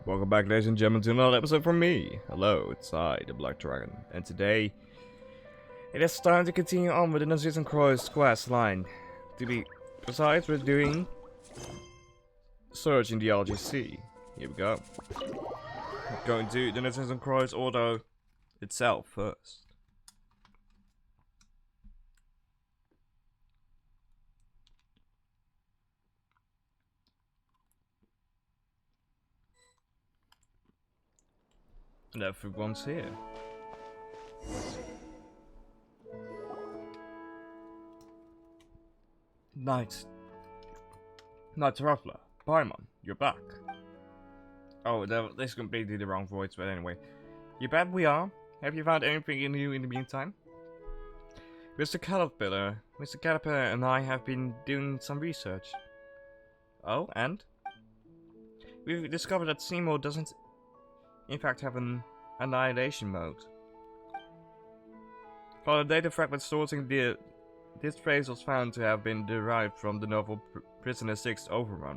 Welcome back, ladies and gentlemen, to another episode from me. Hello, it's I, the Black Dragon, and today it is time to continue on with the Nazis and Crows quest line. To be precise, we're doing Search in the LGC. Here we go. We're going to the Nazis and Crows Auto itself first. And everyone's here. Knight Ruffler, Paimon, you're back. Oh, that's completely the wrong voice, but anyway. You bet we are. Have you found anything new in the meantime? Mr. Caterpillar and I have been doing some research. Oh, and? We've discovered that Seymour doesn't in fact have an annihilation mode. For the data fragment sorting, this phrase was found to have been derived from the novel Prisoner 6 Overrun.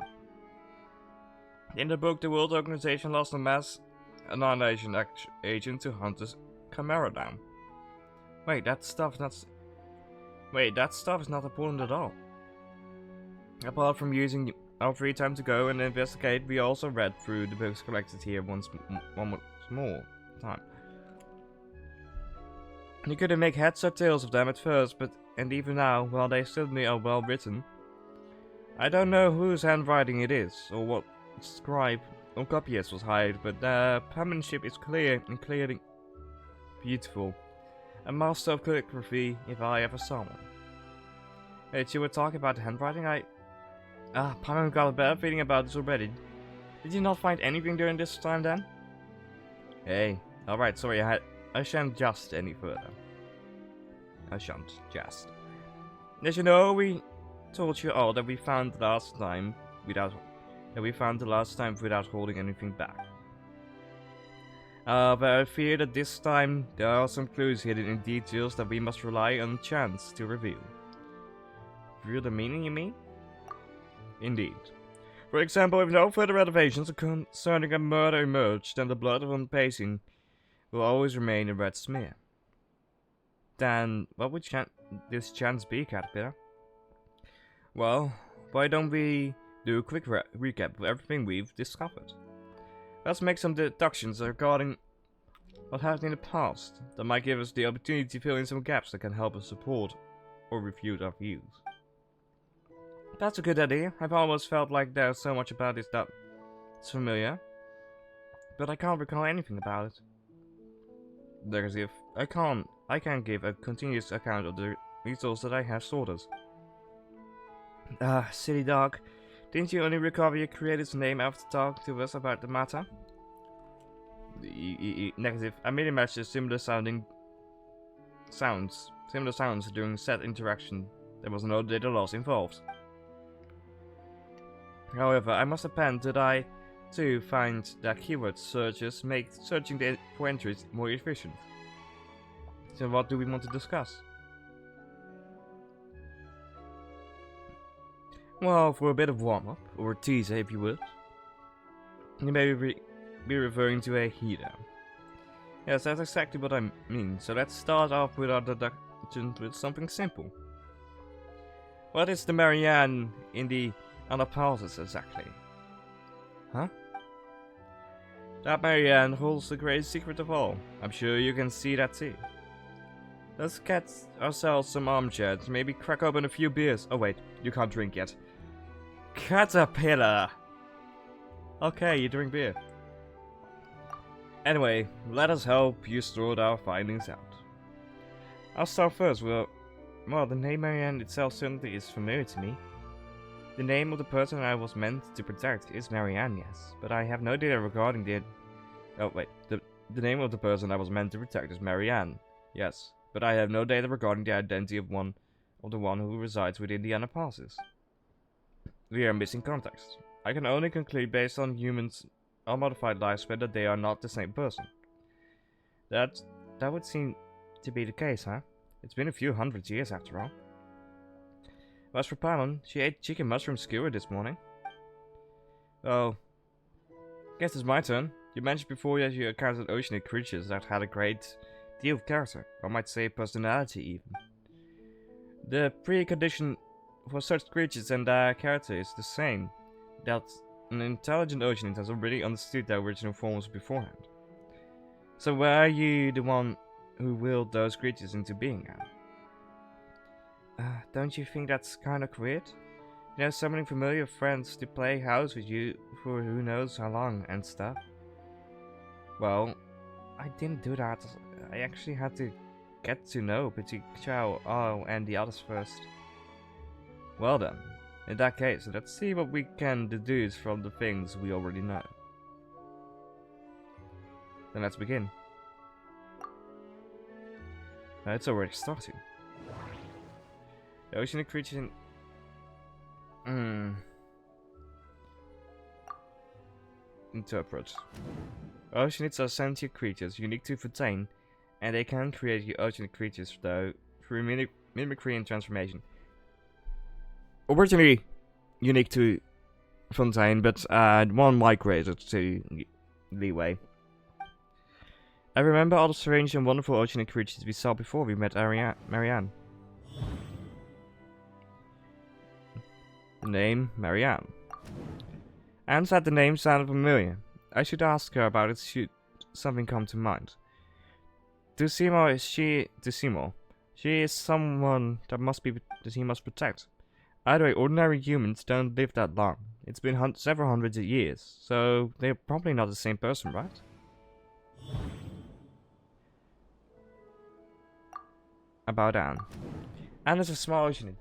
In the book, the World Organization lost a mass annihilation agent to hunt the Chimera down. Wait, that stuff is not important at all. Apart from using our free time to go and investigate, we also read through the books collected here one more time. You couldn't make heads or tails of them at first, and even now, while they certainly are well written, I don't know whose handwriting it is, or what scribe or copyist was hired, but the penmanship is clear and clearly beautiful. A master of calligraphy, if I ever saw one. Hey, you were talking about the handwriting, Paimon got a bad feeling about this already. Did you not find anything during this time then? Hey, alright, sorry, I shan't just any further. I shan't just. As you know, we told you all that we found the last time without holding anything back. But I fear that this time there are some clues hidden in details that we must rely on chance to reveal. Reveal the meaning, you mean? Indeed. For example, if no further revelations concerning a murder emerge, then the blood on Pacing will always remain a red smear. Then, what would this chance be, Caterpillar? Well, why don't we do a quick recap of everything we've discovered? Let's make some deductions regarding what happened in the past that might give us the opportunity to fill in some gaps that can help us support or refute our views. That's a good idea. I've almost felt like there's so much about this that's familiar, but I can't recall anything about it. There's if I can't give a continuous account of the results that I have sorted. Silly dog. Didn't you only recover your creator's name after talking to us about the matter? Negative. I merely matched similar sounds during set interaction. There was no data loss involved. However, I must append that I, too, find that keyword searches make searching for entries more efficient. So what do we want to discuss? Well, for a bit of warm-up, or a teaser if you would, you may be referring to a healer. Yes, that's exactly what I mean, so let's start off with our deduction with something simple. What is the Marianne in the Anapausis exactly? Huh? That Marianne holds the greatest secret of all. I'm sure you can see that too. Let's get ourselves some armchairs, maybe crack open a few beers. Oh wait, you can't drink yet. Caterpillar! Okay, you drink beer. Anyway, let us help you sort our findings out. I'll start first. Well, the name Marianne itself certainly is familiar to me. The name of the person I was meant to protect is Marianne, yes, but I have no data regarding the... Oh wait, the name of the person I was meant to protect is Marianne, yes, but I have no data regarding the identity of the one who resides within the Anapausis. We are missing context. I can only conclude based on humans' unmodified lifespan that they are not the same person. That would seem to be the case, huh? It's been a few hundred years after all. As for Paimon, she ate chicken mushroom skewer this morning. Oh, Guess it's my turn. You mentioned before that you encountered oceanic creatures that had a great deal of character, I might say personality even. The precondition for such creatures and their character is the same, that an intelligent oceanid has already understood their original forms beforehand. So why are you the one who willed those creatures into being, Anne? Don't you think that's kind of weird? You know, summoning familiar friends to play house with you for who knows how long and stuff. Well, I didn't do that. I actually had to get to know Petit Chow, and the others first. Well then, in that case, let's see what we can deduce from the things we already know. Then let's begin. It's already starting. The oceanic creature Interpret. Oceanids are sentient creatures unique to Fontain, and they can create oceanic creatures though through mimicry and transformation. Originally unique to Fontain, but one migrated to Leeway. I remember all the strange and wonderful oceanic creatures we saw before we met Marianne. The name Marianne. Anne said the name sounded familiar. I should ask her about it should something come to mind. Ducimo, she is someone that he must protect. Either way, ordinary humans don't live that long. It's been several hundreds of years, so they're probably not the same person, right? About Anne. Anne is a small oceanid.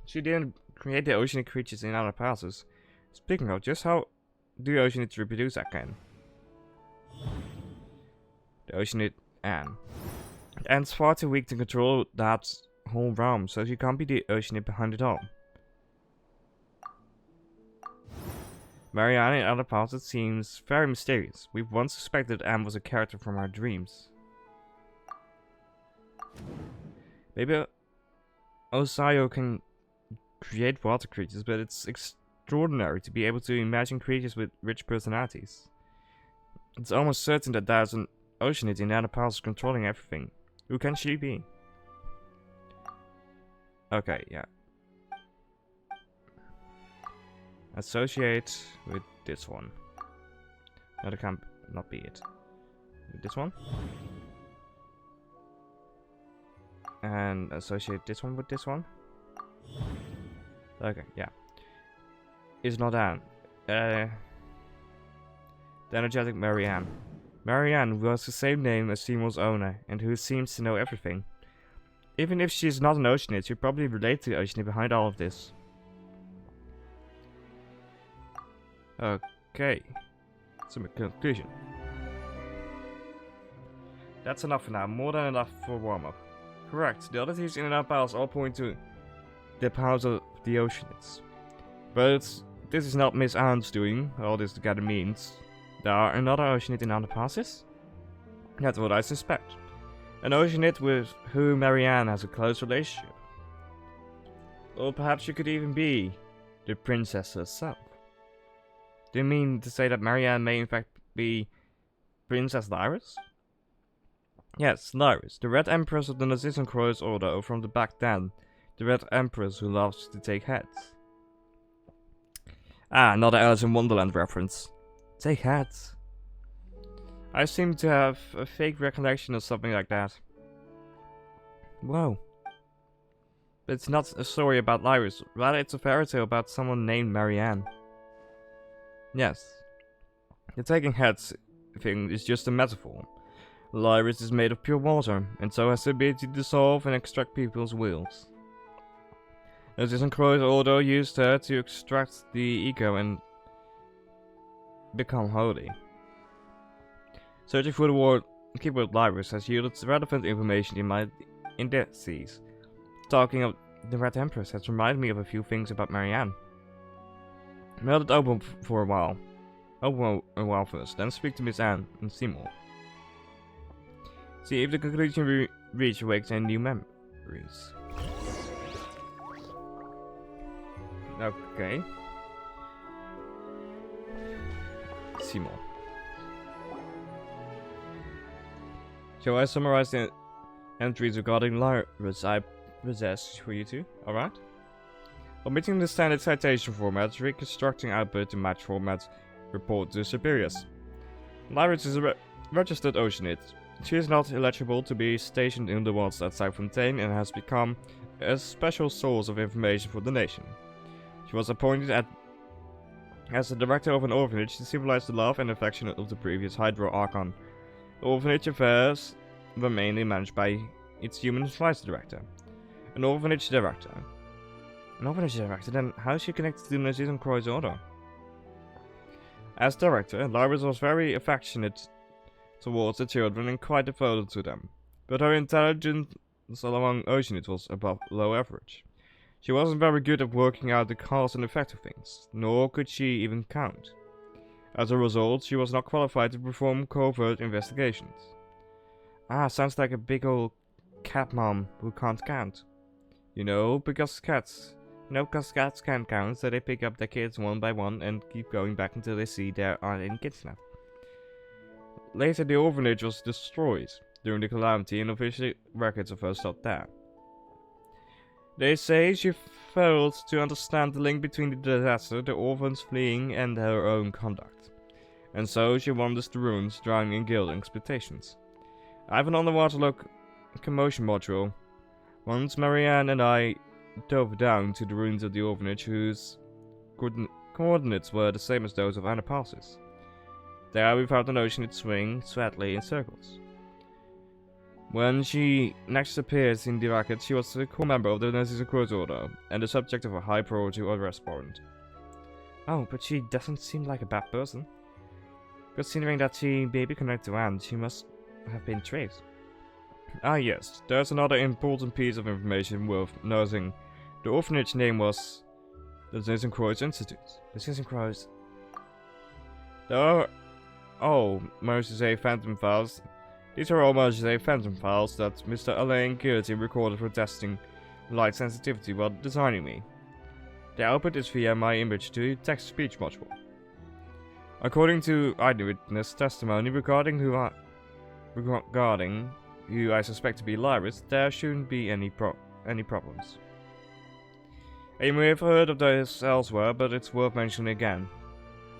She didn't create the oceanic creatures in other passes. Speaking of, just how do oceanids reproduce again? The oceanid Anne. Anne's far too weak to control that whole realm, so she can't be the oceanid behind it all. Marianne in other passes seems very mysterious. We've once suspected Anne was a character from our dreams. Maybe Osayo can create water creatures, but it's extraordinary to be able to imagine creatures with rich personalities. It's almost certain that there's an oceanid in other passes controlling everything. Who can she be? Okay, yeah. Associate with this one. No, that can't not be it. With this one. And associate this one with this one. Okay, yeah. It's not Anne. The energetic Marianne. Marianne was the same name as Seymour's owner, and who seems to know everything. Even if she's not an oceanid, she probably relates to the oceanid behind all of this. Okay. So my conclusion. That's enough for now, more than enough for warm-up. Correct, the oddities in and out pals all point to the powers of the oceanids. But this is not Miss Anne's doing, all this together means. There are another oceanid in other passes? That's what I suspect. An oceanid with whom Marianne has a close relationship. Or perhaps she could even be the princess herself. Do you mean to say that Marianne may in fact be Princess Lyris? Yes, Lyris, the Red Empress of the Narcissan Crows Order from the back then. The Red Empress who loves to take heads. Ah, another Alice in Wonderland reference. Take heads. I seem to have a fake recollection of something like that. Whoa. But it's not a story about Lyris, rather it's a fairy tale about someone named Marianne. Yes. The taking heads thing is just a metaphor. Lyris is made of pure water, and so has the ability to dissolve and extract people's wills. The Narcissan Crows Order used her to extract the ego and become holy. Searching for the word keyword Lyris has yielded relevant information in my indices. Talking of the Red Empress has reminded me of a few things about Marianne. Meld it open for a while. Open a while first, then speak to Miss Anne and Seymour. See if the conclusion we reach awakes any new memories. Okay. Seymour. Shall I summarize the entries regarding Lyris I possess for you two? Alright? Omitting the standard citation formats, reconstructing output to match formats, report to superiors. Lyris is a registered Oceanid. She is not eligible to be stationed in the waters outside Fontain and has become a special source of information for the nation. She was appointed as the director of an orphanage to symbolize the love and affection of the previous Hydro Archon. Orphanage affairs were mainly managed by its human vice director. An orphanage director? An orphanage director? Then how is she connected to the Nazism Croix Order? As director, Lyris was very affectionate towards the children and quite devoted to them, but her intelligence among Oceanids was above low average. She wasn't very good at working out the cause and effect of things, nor could she even count. As a result, she was not qualified to perform covert investigations. Ah, sounds like a big old cat mom who can't count. Because cats can't count, so they pick up their kids one by one and keep going back until they see there aren't any kids left. Later, the orphanage was destroyed during the calamity, and official records of her stopped there. They say she failed to understand the link between the disaster, the orphans fleeing, and her own conduct. And so she wanders the ruins, drowning in guilt and expectations. I have an underwater locomotion module. Once Marianne and I dove down to the ruins of the orphanage, whose coordinates were the same as those of Anaparsis. There we found an Oceanid swing swiftly in circles. When she next appears in the records, she was a core member of the Nazism Croix Order, and the subject of a high priority arrest warrant. Oh, but she doesn't seem like a bad person. Considering that she may be connected to Anne, she must have been traced. Ah yes, there's another important piece of information worth noting. The orphanage name was the Nazism Croix Institute. The Nazism Croix... There are... Oh, Moses A. Phantom files. These are all Moses A. Phantom files that Mr. Alain Gertie recorded for testing light sensitivity while designing me. The output is via my image to text-speech module. According to eyewitness testimony regarding who I suspect to be Lyris, there shouldn't be any problems. You may have heard of this elsewhere, but it's worth mentioning again.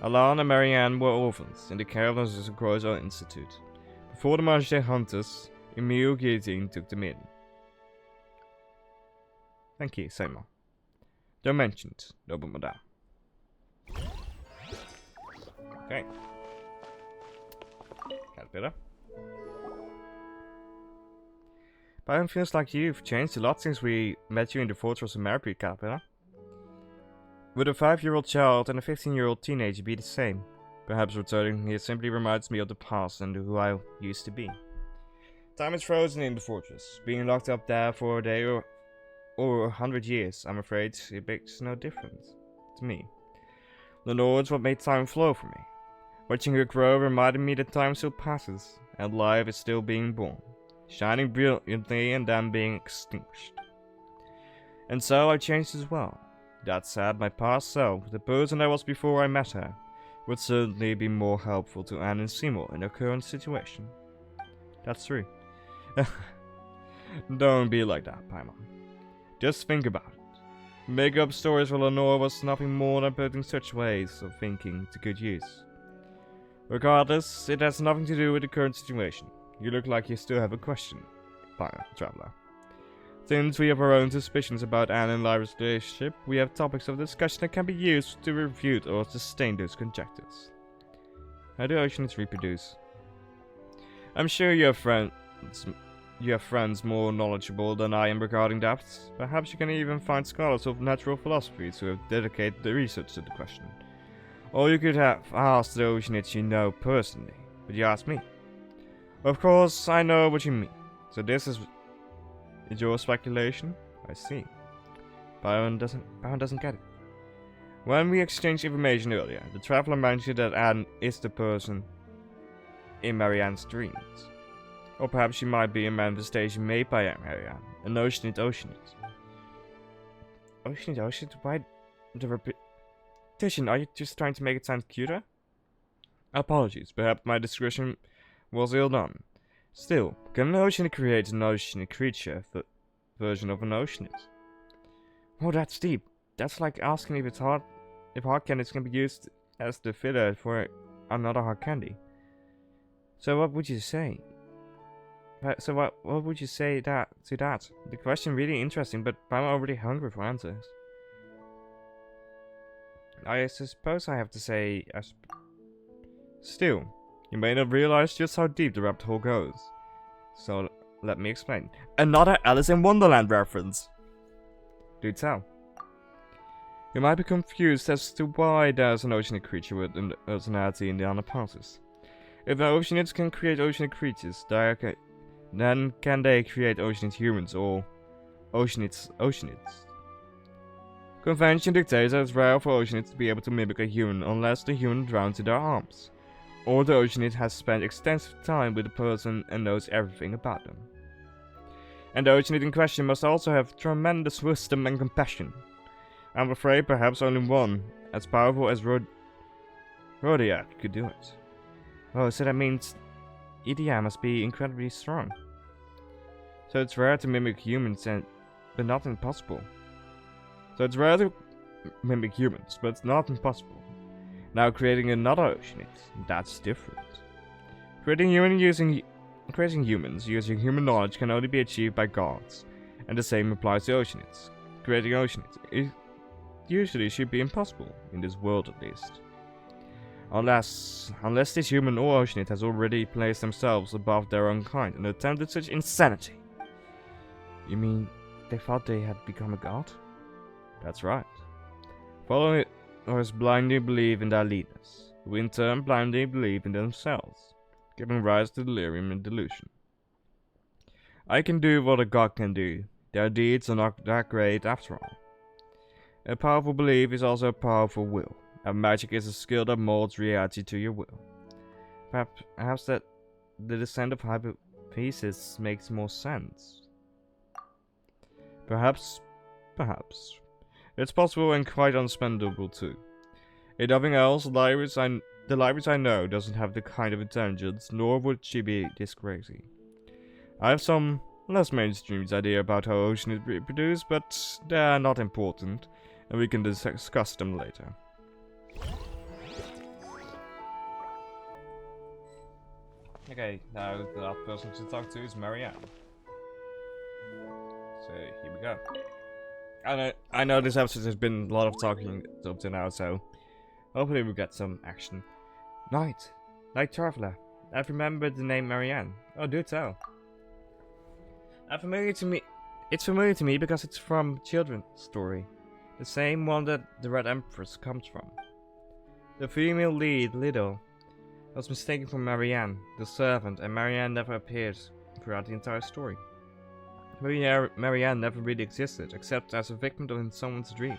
Alan and Marianne were orphans in the care of the Nazism Croix Institute. Before the Marche hunters, Emile Guillotine took them in. Thank you, Seymour. They're mentioned, noble madame. Okay. Caterpillar. Byron feels like you've changed a lot since we met you in the Fortress of Mercury, Caterpillar. Would a 5-year-old child and a 15-year-old teenager be the same? Perhaps returning here simply reminds me of the past and who I used to be. Time is frozen in the fortress. Being locked up there for a day or 100 years, I'm afraid it makes no difference to me. Lenore is what made time flow for me. Watching her grow reminded me that time still passes, and life is still being born, shining brilliantly and then being extinguished. And so I changed as well. That said, my past self, the person I was before I met her, would certainly be more helpful to Anne and Seymour in their current situation. That's true. Don't be like that, Paimon. Just think about it. Making up stories for Lenore was nothing more than putting such ways of thinking to good use. Regardless, it has nothing to do with the current situation. You look like you still have a question, Traveler. Since we have our own suspicions about Anne and Lyra's relationship, we have topics of discussion that can be used to refute or sustain those conjectures. How do Oceanids reproduce? I'm sure you have friends more knowledgeable than I am regarding that. Perhaps you can even find scholars of natural philosophy who have dedicated the research to the question. Or you could have asked the Oceanids you know personally, but you asked me. Of course, I know what you mean. So this is your speculation? I see. Byron doesn't get it. When we exchanged information earlier, the Traveler mentioned that Anne is the person in Marianne's dreams. Or perhaps she might be a manifestation made by Marianne, an Oceanid. Oceanid? Why the repetition? Are you just trying to make it sound cuter? Apologies, perhaps my description was ill done. Still, can an oceanid create an oceanid creature version of an oceanid? Oh, that's deep. That's like asking if hard candies can be used as the filler for another hard candy. So what would you say? So what would you say to that? The question really interesting, but I'm already hungry for answers. I suppose I have to say, still, you may not realize just how deep the rabbit hole goes. So let me explain. Another Alice in Wonderland reference. Do tell. You might be confused as to why there's an oceanic creature with an personality in the underpasses. If the oceanids can create oceanic creatures, then can they create oceanid humans or oceanids? Convention dictates that it's rare for oceanids to be able to mimic a human unless the human drowns in their arms, or the oceanid has spent extensive time with the person and knows everything about them. And the oceanid in question must also have tremendous wisdom and compassion. I'm afraid perhaps only one, as powerful as Rodiak, could do it. Oh, so that means Idia must be incredibly strong. So it's rare to mimic humans, but not impossible. So it's rare to mimic humans, but it's not impossible. Now creating another oceanid, that's different. Creating humans using human knowledge can only be achieved by gods, and the same applies to oceanids. Creating oceanids usually should be impossible, in this world at least. Unless this human or oceanid has already placed themselves above their own kind and attempted such insanity. You mean they thought they had become a god? That's right. Followers blindly believe in their leaders, who in turn blindly believe in themselves, giving rise to delirium and delusion. I can do what a god can do. Their deeds are not that great after all. A powerful belief is also a powerful will, and magic is a skill that molds reality to your will. Perhaps that the descent of hypothesis makes more sense. Perhaps. It's possible and quite unspendable too. If nothing else, the libraries I know doesn't have the kind of intelligence, nor would she be this crazy. I have some less mainstream idea about how oceanids reproduce, but they are not important, and we can discuss them later. Okay, now the last person to talk to is Marianne. So here we go. I know this episode has been a lot of talking up to now, so hopefully we'll get some action. Night Traveler. I've remembered the name Marianne. Oh, do tell. It's familiar to me because it's from children's story. The same one that the Red Empress comes from. The female lead, Liddle, was mistaken for Marianne, the servant, and Marianne never appeared throughout the entire story. Marianne never really existed, except as a victim in someone's dreams.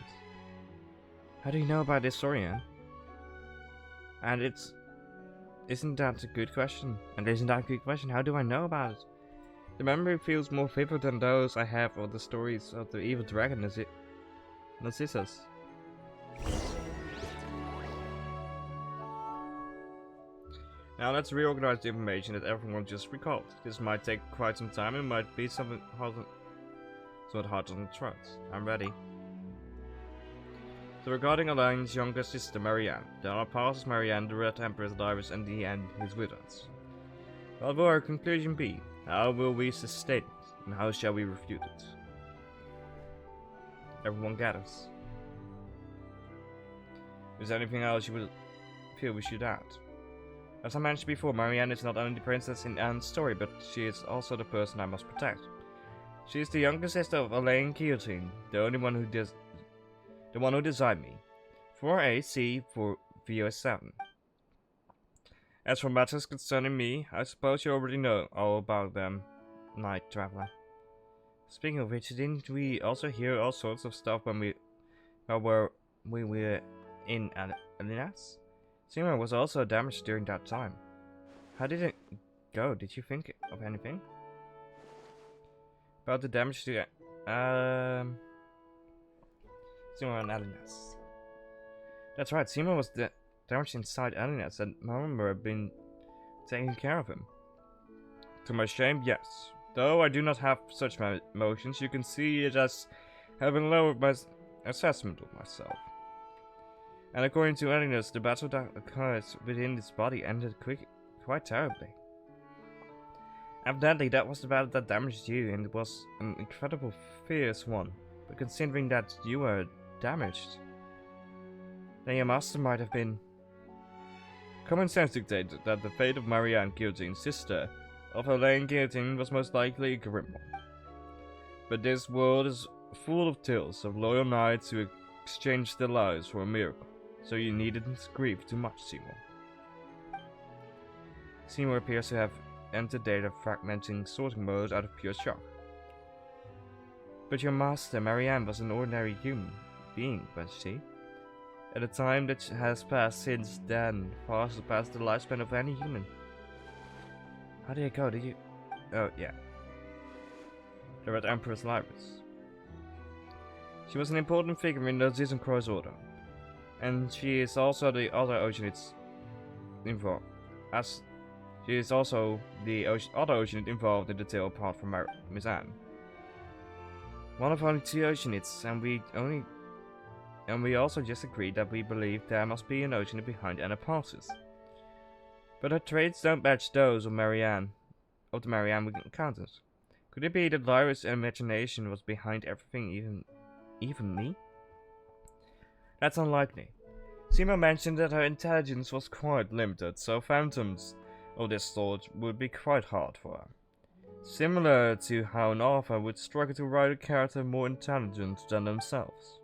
How do you know about this story, Anne? And isn't that a good question? And isn't that a good question? How do I know about it? The memory feels more vivid than those I have of the stories of the evil dragon, Narcissus. Now let's reorganize the information that everyone just recalled. This might take quite some time and might be somewhat hard on the throat. I'm ready. So regarding Elaine's younger sister Marianne, there are passes Marianne, the Red Emperor's Iris, and the end is with us. What will our conclusion be? How will we sustain it? And how shall we refute it? Everyone gathers. Is there anything else you would feel we should add? As I mentioned before, Marianne is not only the princess in Anne's story, but she is also the person I must protect. She is the younger sister of Elaine Guillotine, the one who designed me. 4AC for VOS7. As for matters concerning me, I suppose you already know all about them, Night Traveler. Speaking of which, didn't we also hear all sorts of stuff when we were in Alinas? Seymour was also damaged during that time. How did it go? Did you think of anything? About the damage to Seymour and Alinas. That's right, Seymour was damaged inside Alinas and I remember had been taking care of him. To my shame, yes. Though I do not have such emotions, you can see it as having lowered my assessment of myself. And according to Agnes, the battle that occurs within this body ended quite terribly. Evidently, that was the battle that damaged you, and it was an incredible, fierce one. But considering that you were damaged, then your master might have been. Common sense dictated that the fate of Marianne Guillotine's sister of Helene Guillotine was most likely a grim one. But this world is full of tales of loyal knights who exchanged their lives for a miracle, so you needn't grieve too much, Seymour. Seymour appears to have entered data fragmenting sorting mode out of pure shock. But your master, Marianne, was an ordinary human being, was she? At a time that has passed since then, far surpassed the lifespan of any human. How did it go? Did you... Oh, yeah. The Red Emperor's Library. She was an important figure in the Cross Order, and she is also the other Oceanids involved. As she is also the other Oceanid involved in the tale apart from Miss Anne. One of only 2 Oceanids, and we also just agreed that we believe there must be an Oceanid behind Anna Passes. But her traits don't match those of the Marianne we encountered. Could it be that Lyra's imagination was behind everything, even me? That's unlikely. Seymour mentioned that her intelligence was quite limited, so phantoms of this sort would be quite hard for her. Similar to how an author would struggle to write a character more intelligent than themselves.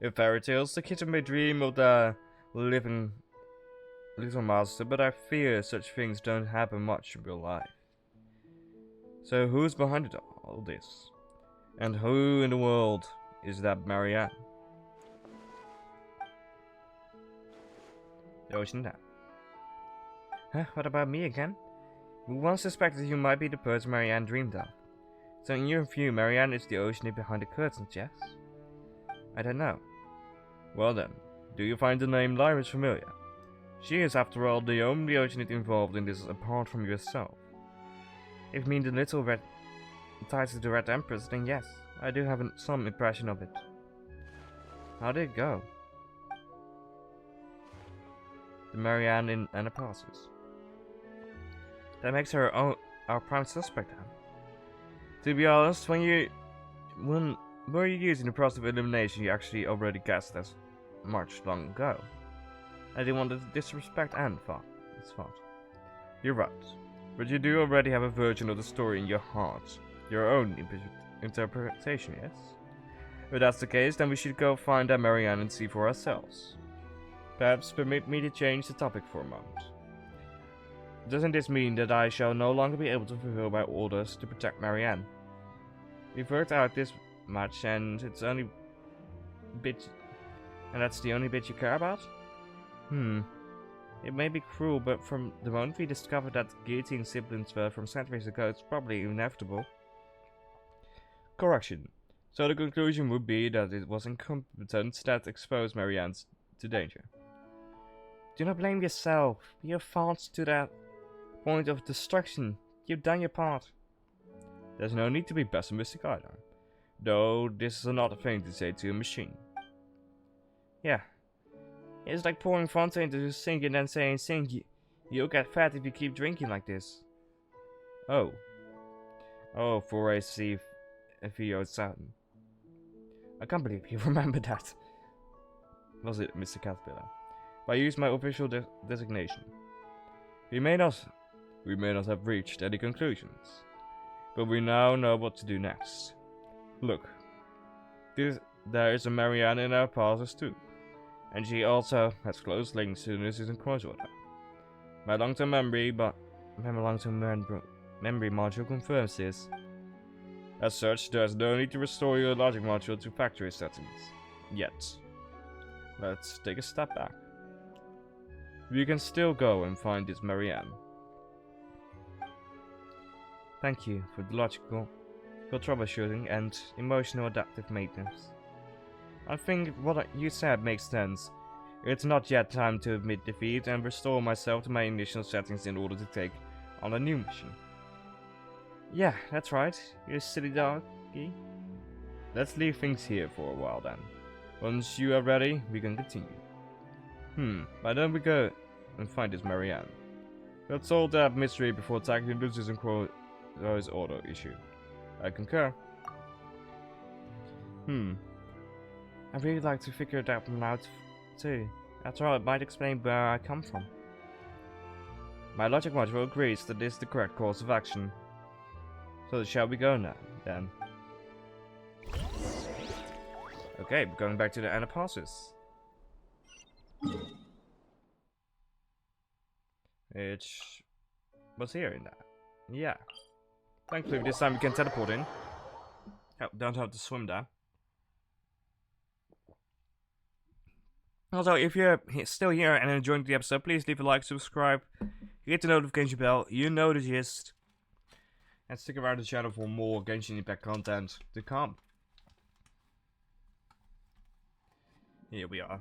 In fairy tales, the kitten may dream of their living little master, but I fear such things don't happen much in real life. So who's behind all this? And who in the world is that Marianne? The Ocean Dad. Huh? What about me again? We once suspected you might be the person Marianne dreamed of. So in your view, Marianne is the Oceanid behind the curtains, yes? I don't know. Well then, do you find the name Lyris familiar? She is, after all, the only Oceanid involved in this apart from yourself. If you mean the little red tied to the Red Empress, then yes, I do have some impression of it. How did it go? The Marianne in Anapausis. That makes her our prime suspect then. To be honest, when were you using the process of elimination, you actually already guessed as much long ago. I didn't want to disrespect Anne, it's thought. You're right, but you do already have a version of the story in your heart. Your own interpretation, yes? If that's the case, then we should go find that Marianne and see for ourselves. Perhaps permit me to change the topic for a moment. Doesn't this mean that I shall no longer be able to fulfill my orders to protect Marianne? We've worked out this much, and that's the only bit you care about? It may be cruel, but from the moment we discovered that guillotine siblings were from centuries ago, it's probably inevitable. Correction. So the conclusion would be that it was incompetence that exposed Marianne to danger. Do not blame yourself. You have fought to that point of destruction. You've done your part. There's no need to be pessimistic either. Though this is not a thing to say to a machine. Yeah. It's like pouring Fontain into the sink and then saying, "Sink, you'll get fat if you keep drinking like this." Oh. Oh, for a C-F-E-O Saturn. I can't believe you remember that. Was it Mr. Caterpillar? But I used my official designation. We may not have reached any conclusions, but we now know what to do next. Look, there is a Marianne in our passes too, and she also has close links to the Nuisance Cross Order. My long-term memory module confirms this. As such, there is no need to restore your logic module to factory settings. Yet. Let's take a step back. We can still go and find this Marianne. Thank you for the logical troubleshooting and emotional adaptive maintenance. I think what you said makes sense. It's not yet time to admit defeat and restore myself to my initial settings in order to take on a new mission. Yeah, that's right. You silly doggy. Let's leave things here for a while then. Once you are ready, we can continue. Why don't we go and find this Marianne? Let's solve that mystery before tackling Lucius and Chloe's auto issue. I concur. I'd really like to figure that one out too. After all, it might explain where I come from. My logic module agrees that this is the correct course of action. So shall we go now, then? Okay, we're going back to the Anapasis. Which was here in that. Yeah. Thankfully this time we can teleport in. Don't have to swim there. Also, if you're still here and enjoying the episode, please leave a like, subscribe, hit the notification bell, you know the gist. And stick around the channel for more Genshin Impact content to come. Here we are.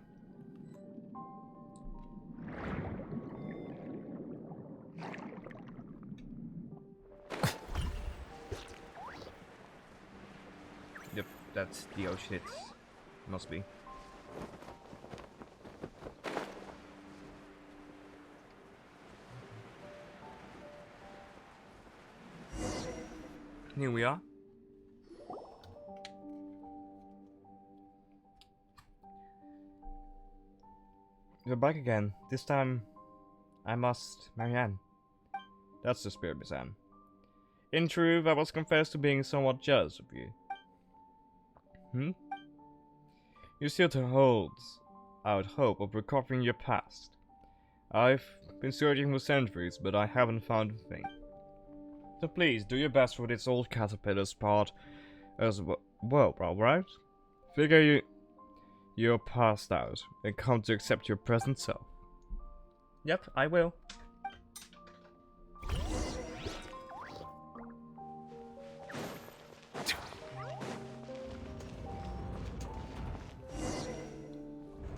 Yep, that's the ocean. It must be. Here we are. We're back again. This time, I must Marianne. That's the spirit, Miss Anne. In truth, I was confessed to being somewhat jealous of you. You still hold out hope of recovering your past. I've been searching for centuries, but I haven't found a thing. So please, do your best for this old caterpillar's part as well, right? Figure you're passed out and come to accept your present self. Yep, I will.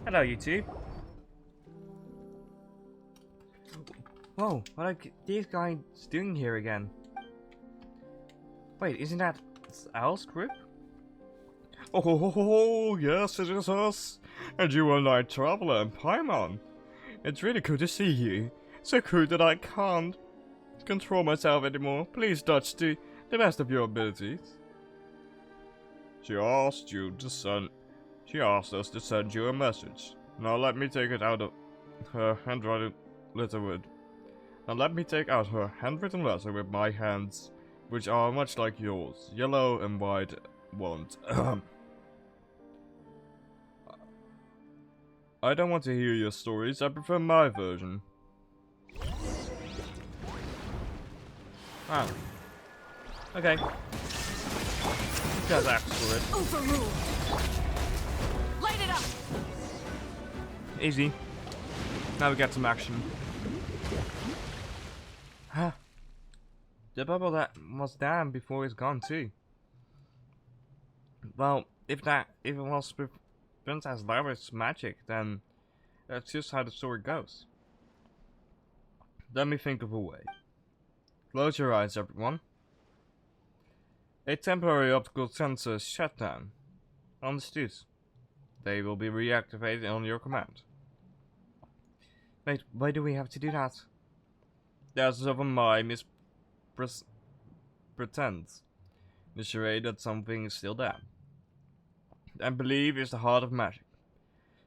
Hello, you two. Whoa, what are these guys doing here again? Wait, isn't that Al's group? Oh, yes, it is us. And you are Night Traveler and Paimon. It's really good to see you. So cool that I can't control myself anymore. Please touch the best of your abilities. She asked us to send you a message. Now let me take it out of her handwritten letter with my hands, which are much like yours, yellow and white ones. I don't want to hear your stories, I prefer my version. Ah. Okay. You guys asked for it. Overruled. Light it up. Easy. Now we got some action. Huh. The bubble that was down before is gone too. Well, if it was Princess Lyra's magic, then that's just how the story goes. Let me think of a way. Close your eyes, everyone. A temporary optical sensor shutdown. Understood. They will be reactivated on your command. Wait, why do we have to do that? That's over my pretends. The charade that something is still there. And belief is the heart of magic.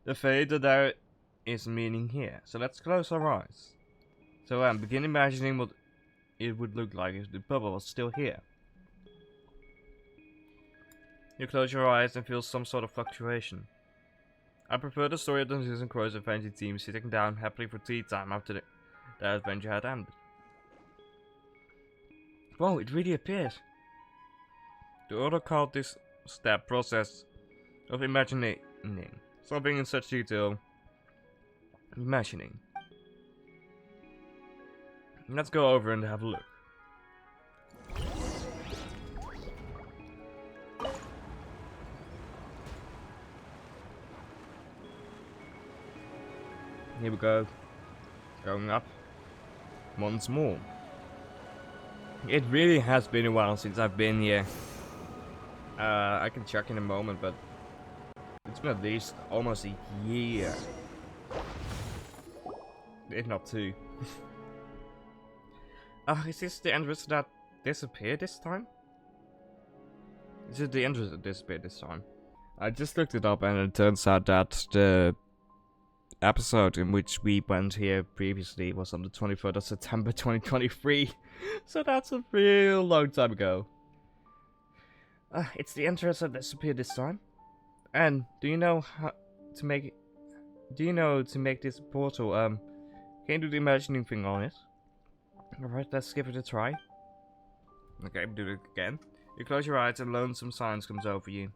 The fate that there is meaning here. So let's close our eyes. So begin imagining what it would look like if the bubble was still here. You close your eyes and feel some sort of fluctuation. I prefer the story of Dungeons and Crows adventure team sitting down happily for tea time after their adventure had ended. Whoa, it really appeared. The author called this step process of imagining. Something in such detail. Imagining. Let's go over and have a look. Here we go. Going up. Once more. It really has been a while since I've been here. I can check in a moment, but it's been at least almost a year. If not two. Is this the entrance that disappeared this time? Is it the entrance that disappeared this time? I just looked it up and it turns out that the episode in which we went here previously was on the 23rd of September 2023. So that's a real long time ago. It's the entrance that disappeared this time. And do you know how to make it? Do you know to make this portal, can you do the imagining thing on it? Alright, let's give it a try. Okay, do it again. You close your eyes and lonesome silence comes over you.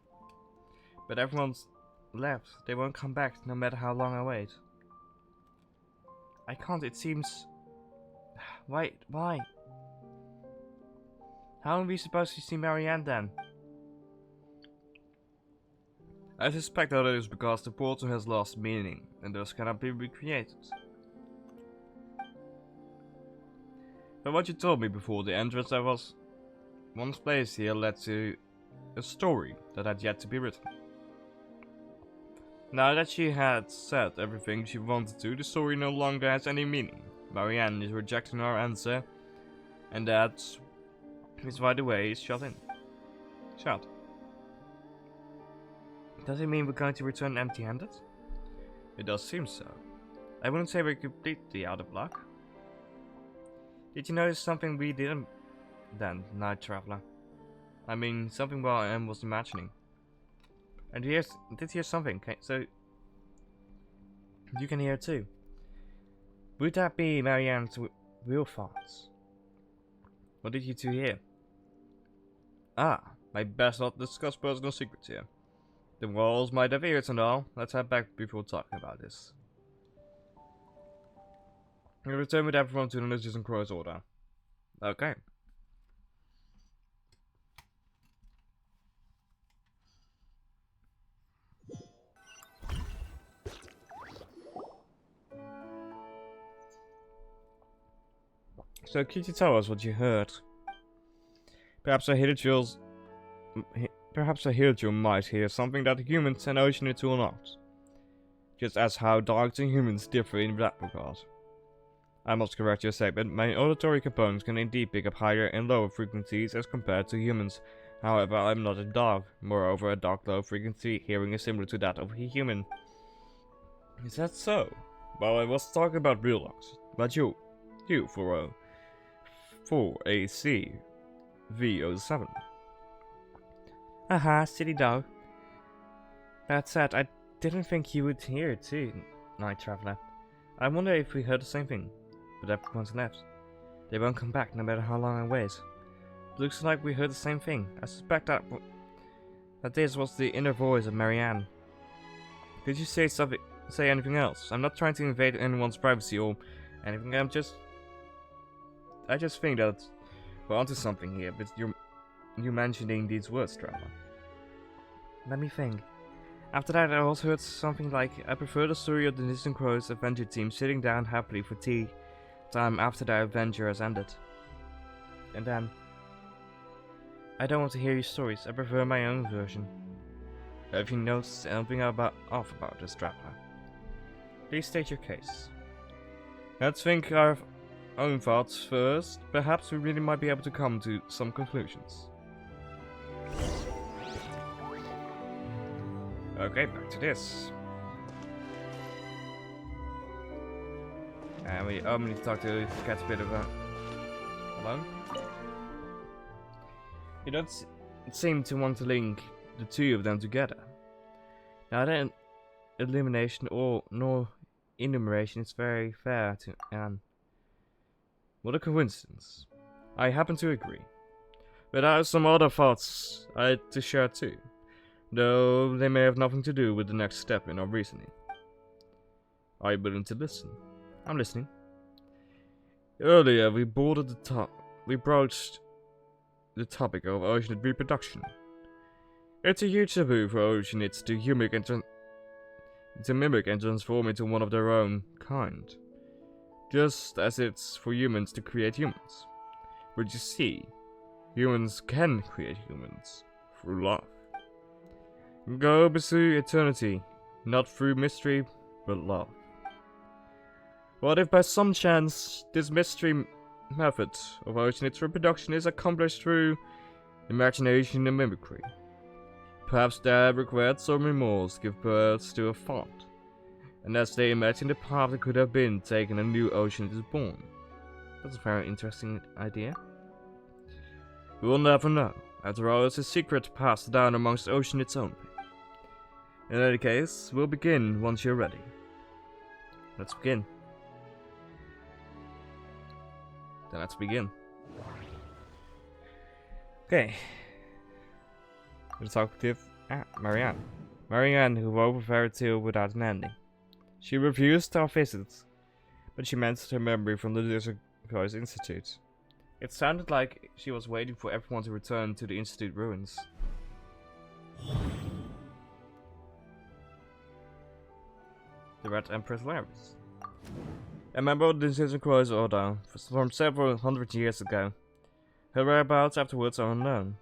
But everyone's left. They won't come back no matter how long I wait. I can't, it seems... Wait, why? How are we supposed to see Marianne then? I suspect that it is because the portal has lost meaning and thus cannot be recreated. But what you told me before the entrance that was once placed here led to a story that had yet to be written. Now that she had said everything she wanted to, the story no longer has any meaning. Marianne is rejecting our answer, and that is why the way is shut in. Shut. Does it mean we're going to return empty-handed? It does seem so. I wouldn't say we're completely out of luck. Did you notice something we didn't then, Night Traveler? I mean, something while I was imagining. And did hear something, okay, so you can hear it too. Would that be Marianne's real thoughts? What did you two hear? Ah, I best not discuss personal secrets here. The walls might have ears and all. Let's head back before talking about this. We'll return with everyone to the Lizards and Crows order. Okay. So, could you tell us what you heard? Perhaps a Hidden might hear something that humans and Oceanids will not. Just as how dogs and humans differ in that regard. I must correct your statement. My auditory components can indeed pick up higher and lower frequencies as compared to humans. However, I'm not a dog. Moreover, a dog low frequency hearing is similar to that of a human. Is that so? Well, I was talking about real dogs. But you for AC V07. Haha, silly dog. That said, I didn't think you would hear it too, Night Traveler. I wonder if we heard the same thing. But everyone's left. They won't come back no matter how long I wait. Looks like we heard the same thing. I suspect that this was the inner voice of Marianne. Did you say anything else? I'm not trying to invade anyone's privacy or anything. I just think that we're onto something here, but you mentioning these words, Traveler. Let me think. After that, I also heard something like, I prefer the story of the Distant Crows Avenger team sitting down happily for tea time after their adventure has ended. And then, I don't want to hear your stories, I prefer my own version. Have you noticed anything off about this, Traveler? Please state your case. Let's think our own thoughts first. Perhaps we really might be able to come to some conclusions. Okay, back to this. And we need to talk to Caterpillar alone. You don't seem to want to link the two of them together. Neither elimination nor enumeration is very fair to Anne. What a coincidence. I happen to agree. But I have some other thoughts I had to share too. Though they may have nothing to do with the next step in our reasoning. Are you willing to listen? I'm listening. Earlier we broached the topic of oceanid reproduction. It's a huge taboo for oceanids to mimic and transform into one of their own kind. Just as it's for humans to create humans. But you see, humans can create humans through love. Go pursue eternity, not through mystery, but love. What if by some chance this mystery method of oceanid reproduction is accomplished through imagination and mimicry? Perhaps their regrets or remorse give birth to a thought, and as they imagine the path that could have been taken, a new oceanid is born. That's a very interesting idea. We will never know. After all, it's a secret passed down amongst oceanids only. In any case, we'll begin once you're ready. Let's begin. Then let's begin. Okay. We'll talk with Marianne. Marianne, who wrote a fairy tale without an ending. She refused our visits, but she mentioned her memory from the Desert Cross Institute. It sounded like she was waiting for everyone to return to the Institute ruins. The Red Empress Laris. A member of the Desert Cross Order from several hundred years ago. Her whereabouts afterwards are unknown.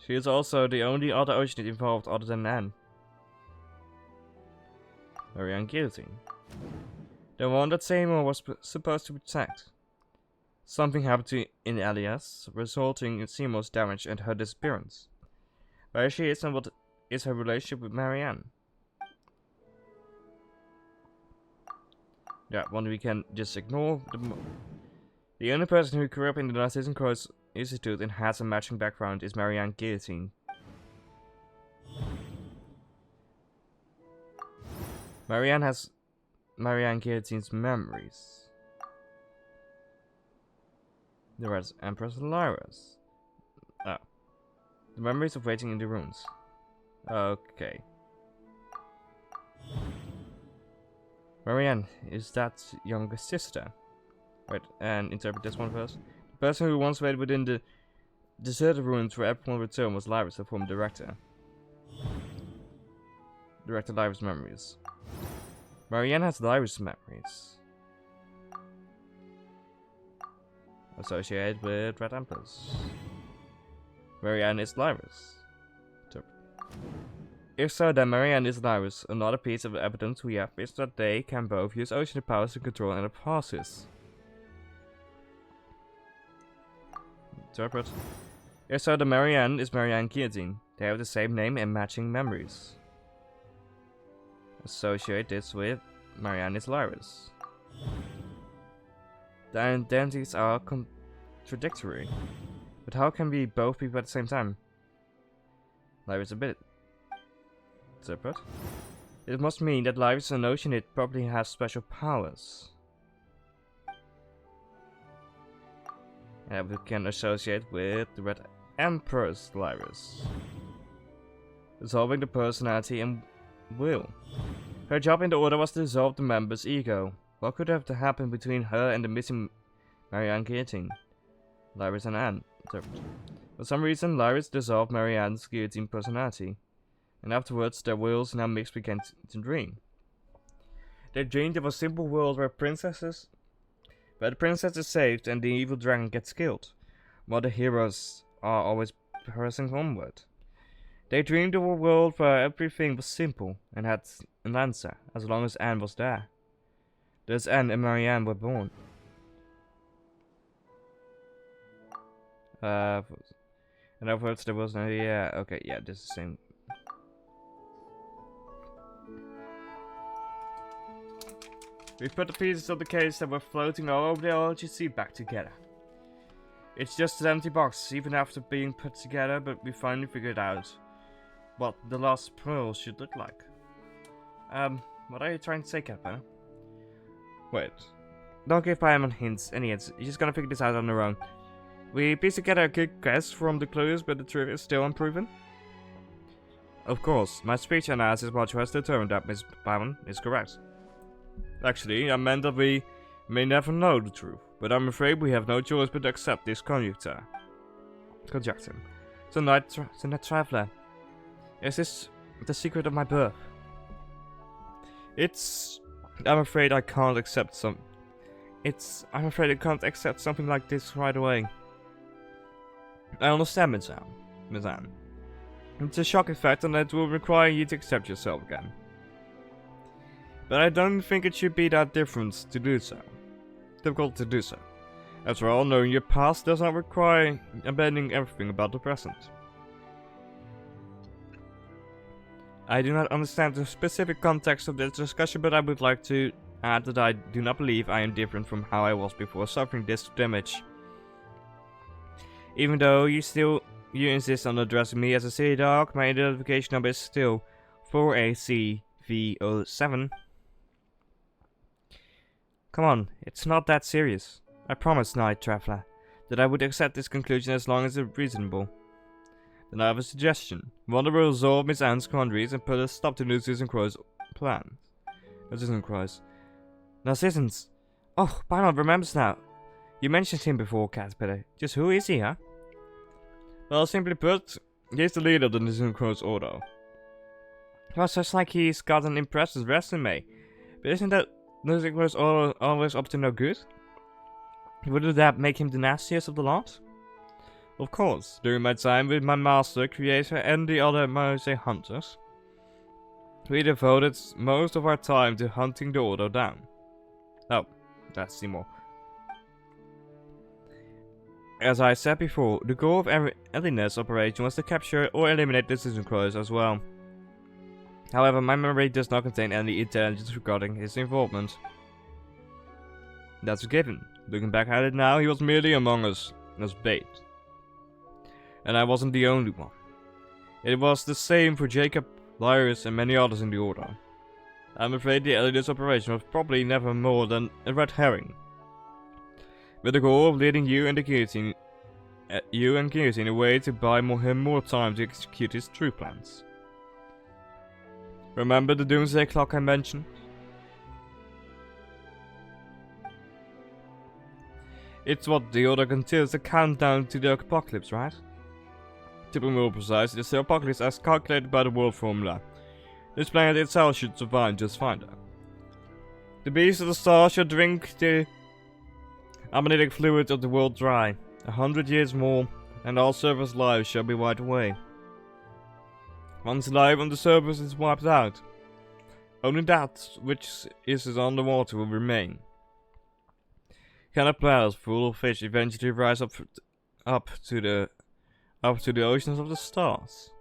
She is also the only other oceanid involved other than Anne. Marianne Guillotine. The one that Seymour was supposed to protect. Something happened in Elias, resulting in Seymour's damage and her disappearance. Where she is and what is her relationship with Marianne? Yeah, one we can just ignore. The only person who grew up in the Narcissus Cross Institute and has a matching background is Marianne Guillotine. Marianne has Marianne Guillotine's memories. The Red Empress Lyras. Oh. The memories of waiting in the ruins. Okay. Marianne, is that younger sister? Wait, and interpret this one first. The person who once waited within the deserted ruins where everyone returned was Lyras, the former director. Director Lyras' memories. Marianne has Lyras' memories. Associated with Red Empress. Marianne is Lyras. If so, then Marianne is Lyras. Another piece of evidence we have is that they can both use oceanid powers to control and passes. Interpret. If so, then Marianne is Marianne Guillotine. They have the same name and matching memories. Associate this with Marianne is Lyras. The identities are contradictory. But how can we both people at the same time? Lyras a bit. Separate. It must mean that Lyras and Oceanid probably has special powers. And we can associate with the Red Empress Lyras. Dissolving the personality and will. Her job in the Order was to dissolve the member's ego. What could have happened between her and the missing Marianne Guillotine? Lyras and Anne. For some reason, Lyras dissolved Marianne's Guillotine personality. And afterwards, their wills now mixed began to dream. They dreamed of a simple world where the princess is saved and the evil dragon gets killed, while the heroes are always pressing onward. They dreamed of a world where everything was simple and had an answer, as long as Anne was there. Thus Anne and Marianne were born. In other words, there was no... Yeah, okay, yeah, this is the same... We put the pieces of the case that were floating all over the LGC back together. It's just an empty box, even after being put together, but we finally figured out what the lost pearl should look like. What are you trying to say, Kappa? Wait. Don't give Paimon any hints. You're just gonna figure this out on your own. We pieced together a good guess from the clues, but the truth is still unproven. Of course, my speech analysis module has determined that Miss Paimon is correct. Actually, I meant that we may never know the truth, but I'm afraid we have no choice but to accept this conjecture. The Night Traveler. Is this the secret of my birth? I'm afraid I can't accept something like this right away. I understand, Miss Anne. It's a shock effect and it will require you to accept yourself again. But I don't think it should be that difficult to do so. After all, knowing your past does not require abandoning everything about the present. I do not understand the specific context of this discussion, but I would like to add that I do not believe I am different from how I was before suffering this damage. Even though you insist on addressing me as a city dog, my identification number is still 4ACV07. Come on, it's not that serious. I promised, Night Traveler, that I would accept this conclusion as long as it's reasonable. Then I have a suggestion. Wanda will resolve Miss Anne's quandaries and put a stop to Narcissus Crow's plans. Narcissus. Oh, Paimon remembers now. You mentioned him before, Caterpillar. Just who is he, huh? Well, simply put, he's the leader of the Narcissus Crow's order. Well, sounds like he's got an impressive resume. But isn't that Narcissus Crow's order always up to no good? Wouldn't that make him the nastiest of the lot? Of course, during my time with my master, creator, and the other Mose hunters, we devoted most of our time to hunting the order down. Oh, that's Seymour. As I said before, the goal of every Eliness operation was to capture or eliminate the Citizen Crows as well. However, my memory does not contain any intelligence regarding his involvement. That's a given. Looking back at it now, he was merely among us, as bait. And I wasn't the only one. It was the same for Jacob, Lyris, and many others in the Order. I'm afraid the Eliness operation was probably never more than a red herring. With the goal of leading you and Guillotine away to buy him more time to execute his true plans. Remember the Doomsday Clock I mentioned? It's what the Order considers a countdown to the apocalypse, right? To be more precise, it's the apocalypse as calculated by the world formula. This planet itself should survive just fine though. The beasts of the stars should drink the amniotic fluid of the world dry. 100 years more, and all surface life shall be wiped away. Once life on the surface is wiped out, only that which is underwater will remain. Can a planet full of fish eventually rise up to the oceans of the stars?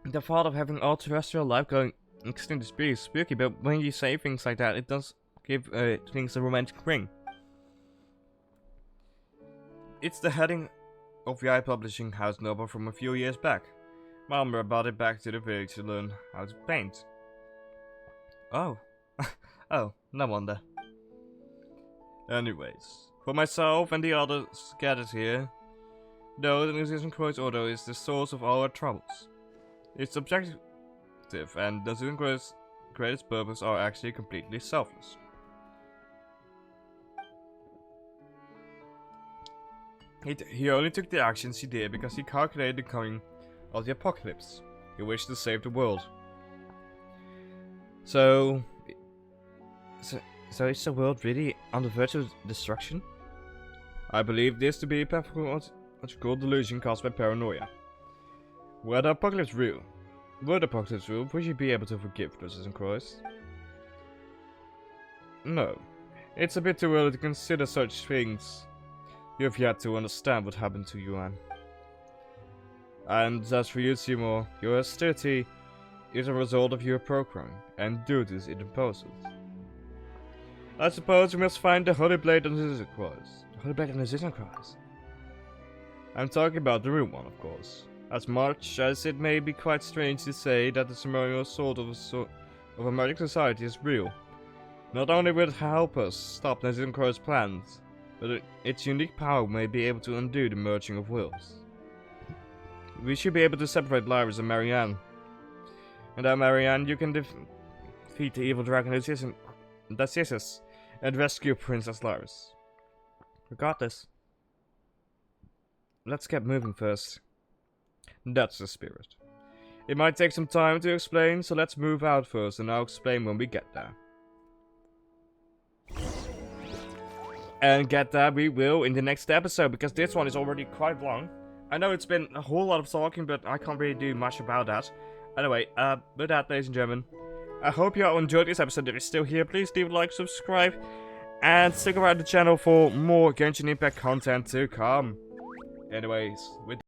The thought of having all terrestrial life going extinct is pretty spooky, but when you say things like that, it does give things a romantic ring. It's the heading of the publishing house novel from a few years back. Mom brought it back to the village to learn how to paint. Oh. Oh, no wonder. Anyways, for myself and the others gathered here, though the Narcissus Crow's order is the source of all our troubles. It's subjective, and the Narcissus Crow's greatest purpose are actually completely selfless. He only took the actions he did because he calculated the coming of the apocalypse. He wished to save the world. So is the world really on the verge of destruction? I believe this to be a pathological delusion caused by paranoia. Were the apocalypse real, would you be able to forgive Narcissus Crows? No. It's a bit too early to consider such things. You have yet to understand what happened to Yuan. And as for you, Seymour, your hostility is a result of your programming and duties it imposes. I suppose we must find the Holy Blade on the Narcissus Crows. The Holy Blade on the Narcissus Crows? I'm talking about the real one, of course. As much as it may be quite strange to say that the ceremonial sort of a magic society is real. Not only will it help us stop Narcissus Crow's plans, but its unique power may be able to undo the merging of wills. We should be able to separate Lyris and Marianne. And now, Marianne, you can defeat the evil dragon Narcissus and rescue Princess Lyris. Regardless, let's get moving first. That's the spirit. It might take some time to explain, so let's move out first and I'll explain when we get there. And get that we will in the next episode, because this one is already quite long. I know it's been a whole lot of talking, but I can't really do much about that. Anyway, with that, ladies and gentlemen, I hope you all enjoyed this episode. If you're still here, please leave a like, subscribe, and stick around the channel for more Genshin Impact content to come. Anyways, with